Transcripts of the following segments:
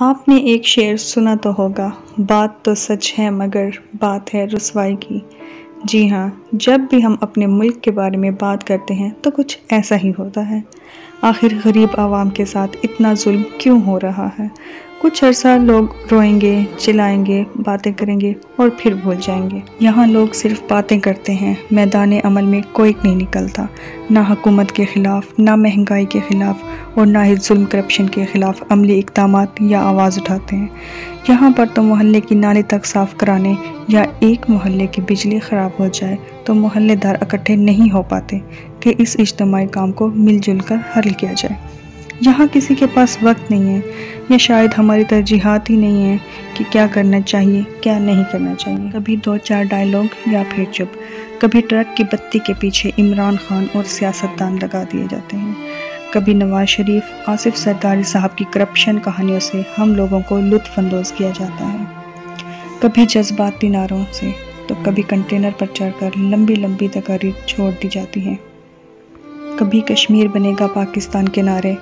آپ نے ایک شعر سنا تو ہوگا، بات تو سچ ہے مگر بات ہے رسوائی کی۔ جی ہاں، جب بھی ہم اپنے ملک کے بارے میں بات کرتے ہیں تو کچھ ایسا ہی ہوتا ہے۔ آخر غریب عوام کے ساتھ اتنا ظلم کیوں ہو رہا ہے؟ کچھ عرصہ لوگ روئیں گے، چلائیں گے، باتیں کریں گے اور پھر بھول جائیں گے۔ یہاں لوگ صرف باتیں کرتے ہیں، میدان عمل میں کوئی نہیں نکلتا۔ نہ حکومت کے خلاف، نہ مہنگائی کے خلاف اور نہ ہی ظلم کرپشن کے خلاف عملی اقدامات یا آواز اٹھاتے ہیں۔ یہاں پر تو محلے کی نالی تک صاف کرانے یا ایک محلے کی بجلی خراب ہو جائے تو محلے دار اکٹھے نہیں ہو پاتے کہ اس اجتماعی کام کو مل جل کر حل کیا جائے۔ یہاں کسی کے پاس وقت نہیں ہے یا شاید ہماری ترجیحات ہی نہیں ہیں کہ کیا کرنا چاہیے کیا نہیں کرنا چاہیے۔ کبھی 2-4 ڈائیلاگ یا پھر چپ، کبھی ٹرک کی بتی کے پیچھے عمران خان اور سیاستدان لگا دیے جاتے ہیں، کبھی نواز شریف، آصف زرداری صاحب کی کرپشن کہانیوں سے ہم لوگوں کو لطف اندوز کیا جاتا ہے، کبھی جذباتی نعروں سے تو کبھی کنٹینر پر چڑھ کر لمبی لمبی تقاریر چھوڑ دی جاتی ہیں، کبھی کشمیر بنے گا پاکستان کے نعرے،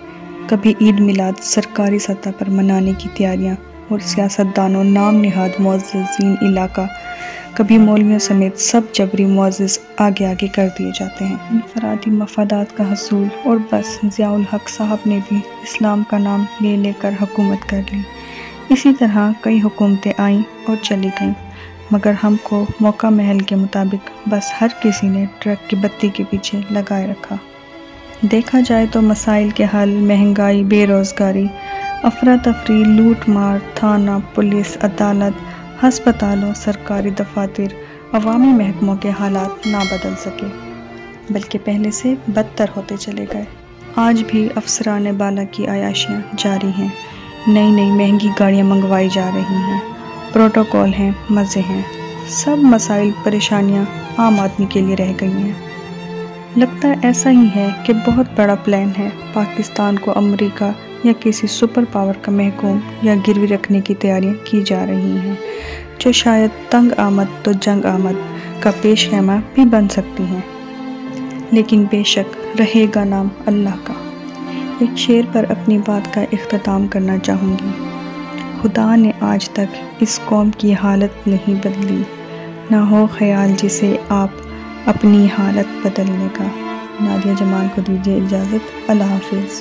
کبھی عید میلاد سرکاری سطح پر منانے کی تیاریاں اور سیاستدانوں نام نہاد معززین علاقہ، کبھی مولویوں سمیت سب جبری معزز آگے آگے کر دیے جاتے ہیں۔ انفرادی مفادات کا حصول اور بس ضیاء الحق صاحب نے بھی اسلام کا نام لے لے کر حکومت کر لی۔ اسی طرح کئی حکومتیں آئیں اور چلی گئیں، مگر ہم کو موقع محل کے مطابق بس ہر کسی نے ٹرک کی بتی کے پیچھے لگائے رکھا۔ دیکھا جائے تو مسائل کے حل، مہنگائی، بے روزگاری، افراتفری، لوٹ مار، تھانہ، پولیس، عدالت، ہسپتالوں، سرکاری دفاتر، عوامی محکموں کے حالات نہ بدل سکے بلکہ پہلے سے بدتر ہوتے چلے گئے۔ آج بھی افسران بالا کی عیاشیاں جاری ہیں، نئی نئی مہنگی گاڑیاں منگوائی جا رہی ہیں، پروٹوکول ہیں، مزے ہیں، سب مسائل پریشانیاں عام آدمی کے لیے رہ گئی ہیں۔ لگتا ایسا ہی ہے کہ بہت بڑا پلان ہے، پاکستان کو امریکہ یا کسی سپر پاور کا محکوم یا گروی رکھنے کی تیاریاں کی جا رہی ہیں، جو شاید تنگ آمد تو جنگ آمد کا پیش خیمہ بھی بن سکتی ہیں، لیکن بے شک رہے گا نام اللہ کا۔ ایک شعر پر اپنی بات کا اختتام کرنا چاہوں گی۔ خدا نے آج تک اس قوم کی حالت نہیں بدلی، نہ ہو خیال جسے آپ اپنی حالت بدلنے کا۔ نادیہ جمال کو دیجیے اجازت، اللہ حافظ۔